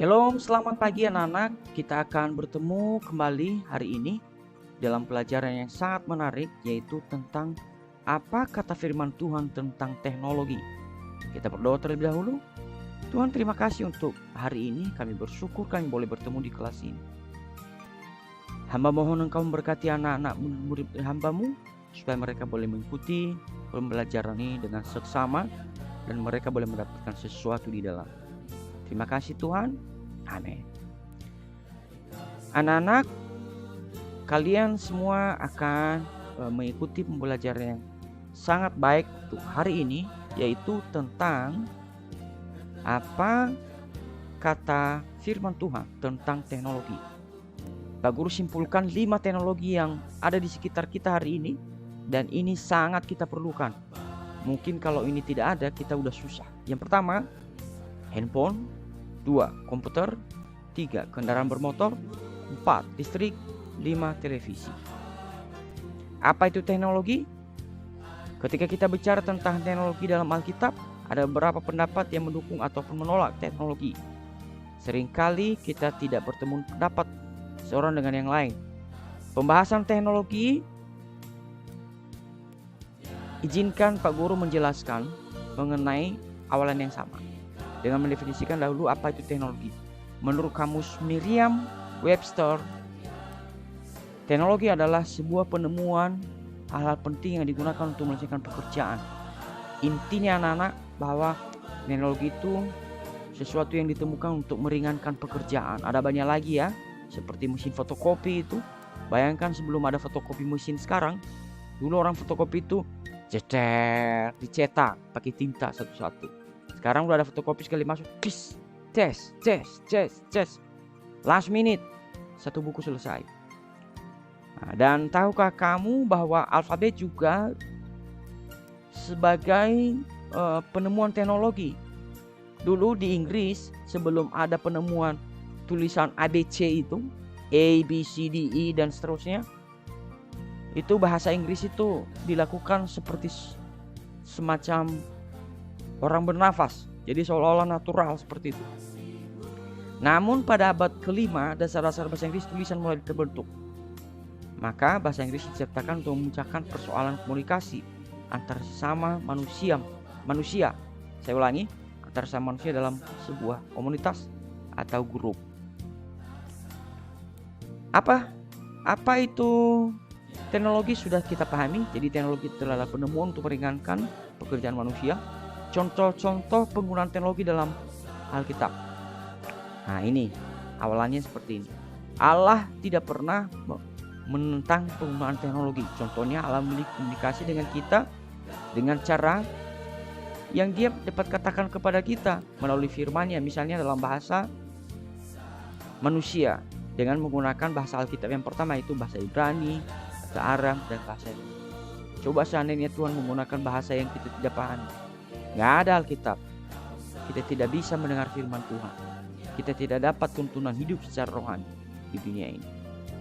Shalom, selamat pagi anak-anak. Kita akan bertemu kembali hari ini dalam pelajaran yang sangat menarik, yaitu tentang apa kata firman Tuhan tentang teknologi. Kita berdoa terlebih dahulu. Tuhan, terima kasih untuk hari ini. Kami bersyukur kami boleh bertemu di kelas ini. Hamba mohon Engkau memberkati anak-anak murid hamba-Mu, supaya mereka boleh mengikuti pembelajaran ini dengan seksama dan mereka boleh mendapatkan sesuatu di dalam. Terima kasih Tuhan. Amin. Anak-anak, kalian semua akan mengikuti pembelajaran yang sangat baik untuk hari ini, yaitu tentang apa kata firman Tuhan tentang teknologi. Pak Guru simpulkan 5 teknologi yang ada di sekitar kita hari ini, dan ini sangat kita perlukan. Mungkin kalau ini tidak ada, kita udah susah. Yang pertama, handphone. 2. Komputer. 3. Kendaraan bermotor. 4. Listrik. 5. Televisi. Apa itu teknologi? Ketika kita bicara tentang teknologi dalam Alkitab, ada beberapa pendapat yang mendukung ataupun menolak teknologi. Seringkali kita tidak bertemu pendapat seorang dengan yang lain. Pembahasan teknologi, izinkan Pak Guru menjelaskan mengenai awalan yang sama dengan mendefinisikan dahulu apa itu teknologi. Menurut kamus Merriam-Webster, teknologi adalah sebuah penemuan hal-hal penting yang digunakan untuk menyelesaikan pekerjaan. Intinya anak-anak bahwa teknologi itu sesuatu yang ditemukan untuk meringankan pekerjaan. Ada banyak lagi ya, seperti mesin fotokopi itu. Bayangkan sebelum ada fotokopi mesin sekarang, dulu orang fotokopi itu dicetak pakai tinta satu-satu. Sekarang udah ada fotokopi, sekali masuk, tes, last minute, satu buku selesai. Nah, dan tahukah kamu bahwa alfabet juga sebagai penemuan teknologi? Dulu di Inggris, sebelum ada penemuan tulisan ABC itu, A, B, C, D, E, dan seterusnya, itu bahasa Inggris itu dilakukan seperti semacam orang bernafas, jadi seolah-olah natural seperti itu. Namun pada abad ke-5, dasar-dasar bahasa Inggris tulisan mulai terbentuk. Maka bahasa Inggris diciptakan untuk memecahkan persoalan komunikasi antar sesama manusia. Saya ulangi, antar sesama manusia dalam sebuah komunitas atau grup. Apa itu teknologi? Sudah kita pahami. Jadi teknologi itu adalah penemuan untuk meringankan pekerjaan manusia. Contoh-contoh penggunaan teknologi dalam Alkitab. Nah, ini awalannya seperti ini. Allah tidak pernah menentang penggunaan teknologi. Contohnya Allah memiliki komunikasi dengan kita dengan cara yang Dia dapat katakan kepada kita melalui firman-Nya, misalnya dalam bahasa manusia dengan menggunakan bahasa Alkitab. Yang pertama itu bahasa Ibrani, bahasa Aram, dan bahasa Yunani. Coba seandainya Tuhan menggunakan bahasa yang kita tidak pahami, nggak ada Alkitab, kita tidak bisa mendengar firman Tuhan. Kita tidak dapat tuntunan hidup secara rohani di dunia ini.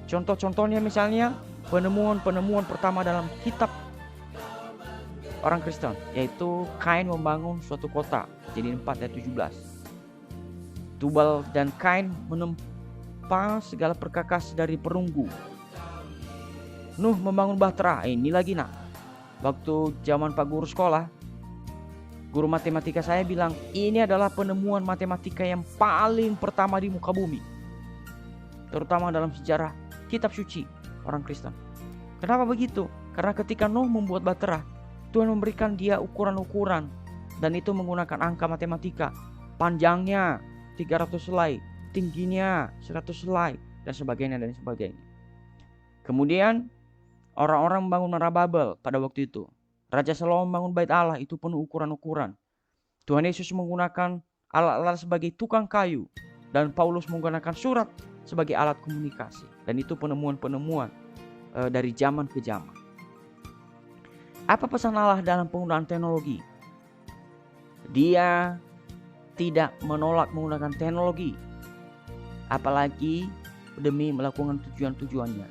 Contoh-contohnya misalnya penemuan pertama dalam kitab orang Kristen, yaitu Kain membangun suatu kota. Jadi 4 ayat 17. Tubal dan Kain menempa segala perkakas dari perunggu. Nuh membangun bahtera. Ini lagi nak, waktu zaman Pak Guru sekolah, guru matematika saya bilang, ini adalah penemuan matematika yang paling pertama di muka bumi, terutama dalam sejarah kitab suci orang Kristen. Kenapa begitu? Karena ketika Nuh membuat bahtera, Tuhan memberikan dia ukuran-ukuran, dan itu menggunakan angka matematika. Panjangnya 300 helai, tingginya 100 helai, dan sebagainya. Kemudian orang-orang membangun Menara Babel pada waktu itu. Raja Salomo membangun bait Allah, itu penuh ukuran-ukuran. Tuhan Yesus menggunakan alat-alat sebagai tukang kayu, dan Paulus menggunakan surat sebagai alat komunikasi. Dan itu penemuan-penemuan dari zaman ke zaman. Apa pesan Allah dalam penggunaan teknologi? Dia tidak menolak menggunakan teknologi, apalagi demi melakukan tujuan-tujuannya.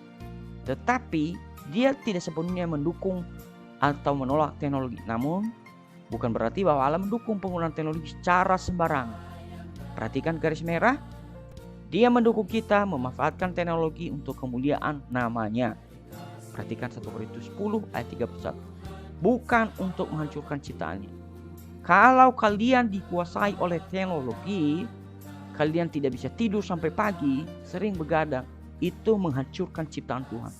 Tetapi Dia tidak sepenuhnya mendukung atau menolak teknologi. Namun bukan berarti bahwa Allah mendukung penggunaan teknologi secara sembarangan. Perhatikan garis merah, Dia mendukung kita memanfaatkan teknologi untuk kemuliaan namanya. Perhatikan 1 Korintus 10 ayat 31. Bukan untuk menghancurkan ciptaannya. Kalau kalian dikuasai oleh teknologi, kalian tidak bisa tidur sampai pagi, sering begadang, itu menghancurkan ciptaan Tuhan.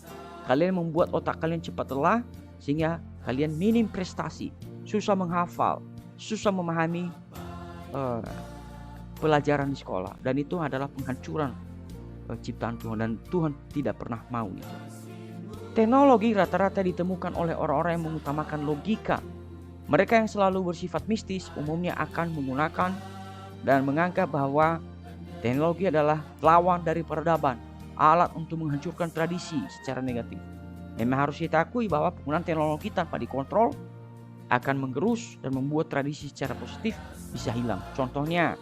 Kalian membuat otak kalian cepat lelah, sehingga kalian minim prestasi, susah menghafal, susah memahami pelajaran di sekolah. Dan itu adalah penghancuran ciptaan Tuhan, dan Tuhan tidak pernah mau itu. Teknologi rata-rata ditemukan oleh orang-orang yang mengutamakan logika. Mereka yang selalu bersifat mistis umumnya akan menggunakan dan menganggap bahwa teknologi adalah lawan dari peradaban, alat untuk menghancurkan tradisi secara negatif. Memang harus kita akui bahwa penggunaan teknologi tanpa dikontrol akan menggerus dan membuat tradisi secara positif bisa hilang. Contohnya,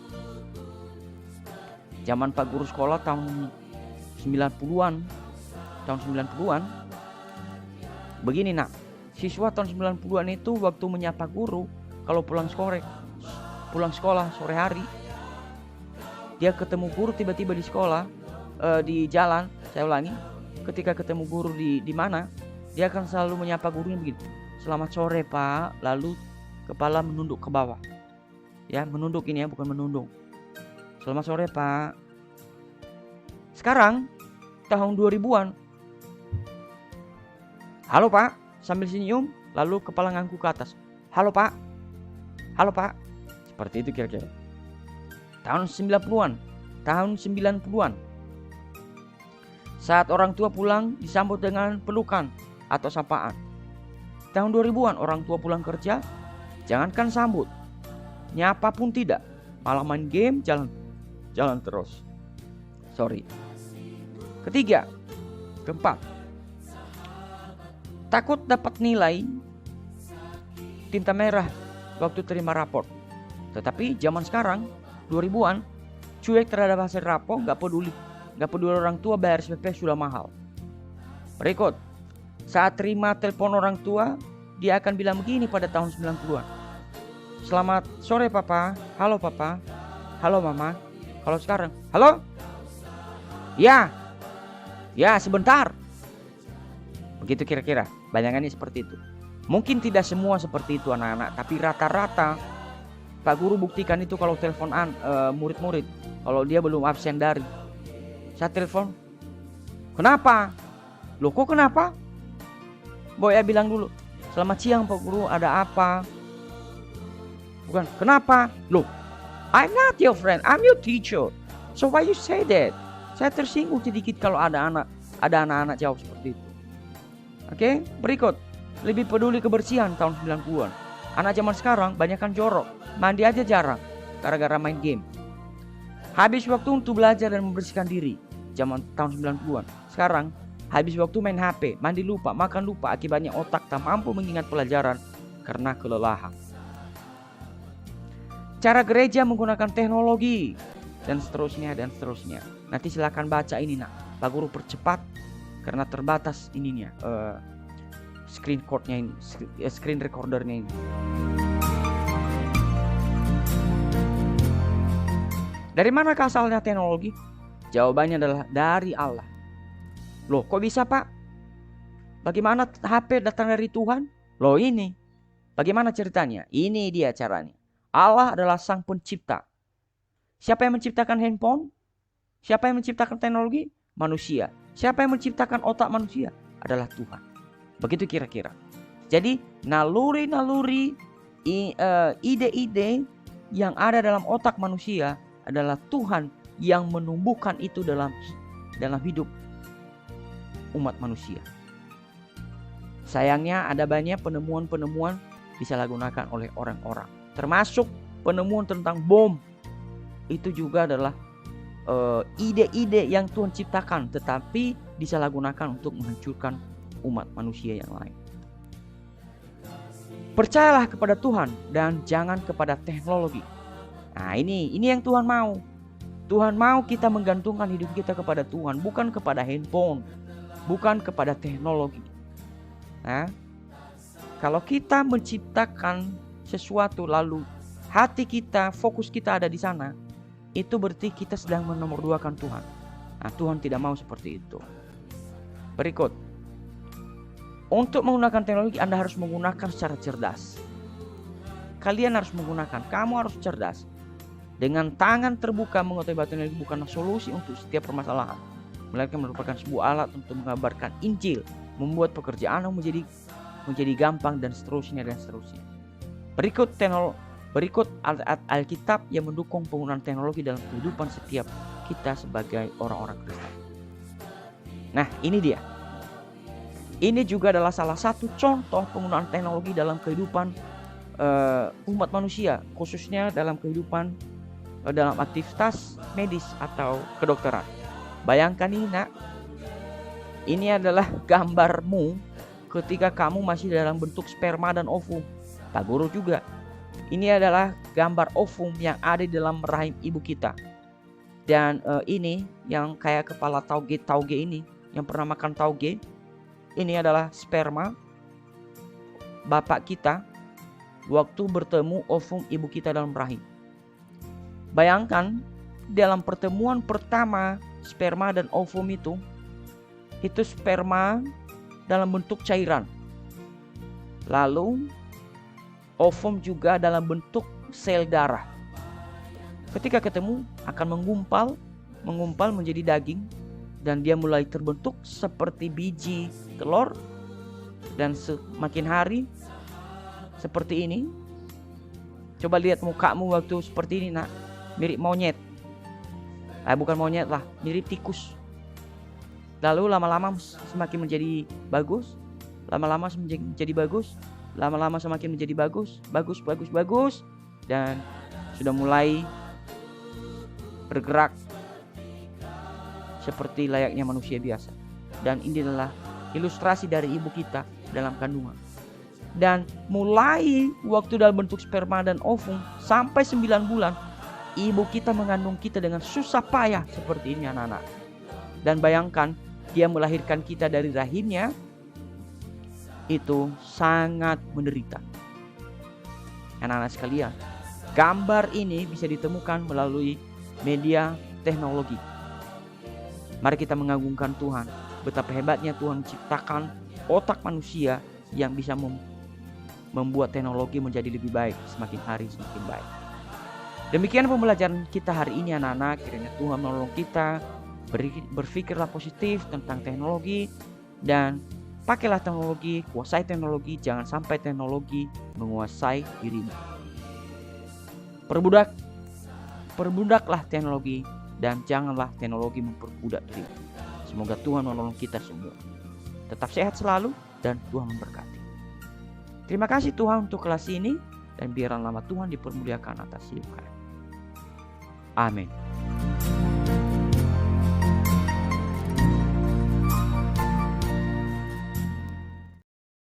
zaman Pak Guru sekolah tahun 90-an, begini nak, siswa tahun 90-an itu waktu menyapa guru, kalau pulang sekolah sore hari, dia ketemu guru tiba-tiba di sekolah, di jalan, saya ulangi, ketika ketemu guru di mana, dia akan selalu menyapa gurunya begini, selamat sore Pak, lalu kepala menunduk ke bawah. Ya, menunduk ini ya, bukan menundung. Selamat sore Pak. Sekarang tahun 2000-an, halo Pak, sambil senyum, lalu kepala ngangku ke atas. Halo Pak. Halo Pak. Seperti itu kira-kira. Tahun 90-an. Saat orang tua pulang disambut dengan pelukan atau sapaan. Tahun 2000-an orang tua pulang kerja, jangankan sambut, nyapa pun tidak, malah main game, jalan terus. Keempat, takut dapat nilai tinta merah waktu terima raport. Tetapi zaman sekarang 2000-an cuek terhadap hasil raport, gak peduli orang tua bayar SPP sudah mahal. Berikut, saat terima telepon orang tua, dia akan bilang begini pada tahun 90-an. Selamat sore Papa, halo Papa, halo Mama. Kalau sekarang, halo? Ya sebentar. Begitu kira-kira, bayangannya seperti itu. Mungkin tidak semua seperti itu anak-anak, tapi rata-rata Pak Guru buktikan itu kalau teleponan murid-murid, kalau dia belum absen dari. Saya telepon, kenapa? Loh kok kenapa? Boya bilang dulu, selamat siang Pak Guru, ada apa? Bukan, kenapa? Loh, I'm not your friend, I'm your teacher. So why you say that? Saya tersinggung sedikit kalau ada anak-anak jawab seperti itu. Oke, berikut. Lebih peduli kebersihan tahun 90-an. Anak zaman sekarang banyakkan jorok, mandi aja jarang gara-gara main game. Habis waktu untuk belajar dan membersihkan diri zaman tahun 90-an. Sekarang habis waktu main HP, mandi lupa, makan lupa, akibatnya otak tak mampu mengingat pelajaran karena kelelahan. Cara gereja menggunakan teknologi dan seterusnya. Nanti silakan baca ini nak. Pak Guru percepat karena terbatas ininya, screen recordernya ini. Dari mana asalnya teknologi? Jawabannya adalah dari Allah. Loh, kok bisa Pak? Bagaimana HP datang dari Tuhan? Loh ini, bagaimana ceritanya? Ini dia caranya. Allah adalah sang pencipta. Siapa yang menciptakan handphone? Siapa yang menciptakan teknologi? Manusia. Siapa yang menciptakan otak manusia? Adalah Tuhan. Begitu kira-kira. Jadi naluri-naluri, ide-ide yang ada dalam otak manusia adalah Tuhan yang menumbuhkan itu dalam hidup umat manusia. Sayangnya ada banyak penemuan-penemuan disalahgunakan oleh orang-orang. Termasuk penemuan tentang bom. Itu juga adalah ide-ide yang Tuhan ciptakan, tetapi disalahgunakan untuk menghancurkan umat manusia yang lain. Percayalah kepada Tuhan dan jangan kepada teknologi. Nah ini yang Tuhan mau. Tuhan mau kita menggantungkan hidup kita kepada Tuhan, bukan kepada handphone, bukan kepada teknologi. Nah, kalau kita menciptakan sesuatu lalu hati kita, fokus kita ada di sana, itu berarti kita sedang menomorduakan Tuhan. Nah, Tuhan tidak mau seperti itu. Berikut, untuk menggunakan teknologi Anda harus menggunakan secara cerdas. Kalian harus menggunakan, kamu harus cerdas. Dengan tangan terbuka mengetahui teknologi bukanlah solusi untuk setiap permasalahan, melainkan merupakan sebuah alat untuk mengabarkan Injil, membuat pekerjaan menjadi gampang dan seterusnya. Berikut ayat Alkitab yang mendukung penggunaan teknologi dalam kehidupan setiap kita sebagai orang-orang Kristen. Nah, ini dia. Ini juga adalah salah satu contoh penggunaan teknologi dalam kehidupan umat manusia, khususnya dalam kehidupan dalam aktivitas medis atau kedokteran. Bayangkan ini, nak. Ini adalah gambarmu ketika kamu masih dalam bentuk sperma dan ovum. Tak guru juga. Ini adalah gambar ovum yang ada di dalam rahim ibu kita. Dan ini yang kayak kepala tauge ini, yang pernah makan tauge. Ini adalah sperma bapak kita waktu bertemu ovum ibu kita dalam rahim. Bayangkan dalam pertemuan pertama sperma dan ovum itu sperma dalam bentuk cairan. Lalu ovum juga dalam bentuk sel darah. Ketika ketemu akan menggumpal menjadi daging, dan dia mulai terbentuk seperti biji telur, dan semakin hari seperti ini. Coba lihat mukamu waktu seperti ini, nak. Mirip monyet. Bukan monyet lah, mirip tikus. Lalu lama-lama semakin menjadi bagus. Lama-lama menjadi bagus. Lama-lama semakin menjadi bagus. Dan sudah mulai bergerak seperti layaknya manusia biasa. Dan ini adalah ilustrasi dari ibu kita dalam kandungan. Dan mulai waktu dalam bentuk sperma dan ovum sampai 9 bulan, ibu kita mengandung kita dengan susah payah seperti ini, anak-anak. Dan bayangkan, dia melahirkan kita dari rahimnya, itu sangat menderita. Anak-anak sekalian, gambar ini bisa ditemukan melalui media teknologi. Mari kita mengagungkan Tuhan, betapa hebatnya Tuhan menciptakan otak manusia yang bisa membuat teknologi menjadi lebih baik, semakin hari semakin baik. Demikian pembelajaran kita hari ini, anak-anak. Kiranya Tuhan menolong kita berpikirlah positif tentang teknologi, dan pakailah teknologi, kuasai teknologi, jangan sampai teknologi menguasai dirimu. Perbudaklah teknologi, dan janganlah teknologi memperbudak dirimu. Semoga Tuhan menolong kita semua. Tetap sehat selalu, dan Tuhan memberkati. Terima kasih Tuhan untuk kelas ini, dan biarlah nama Tuhan dipermuliakan atas hidup kami. Amin.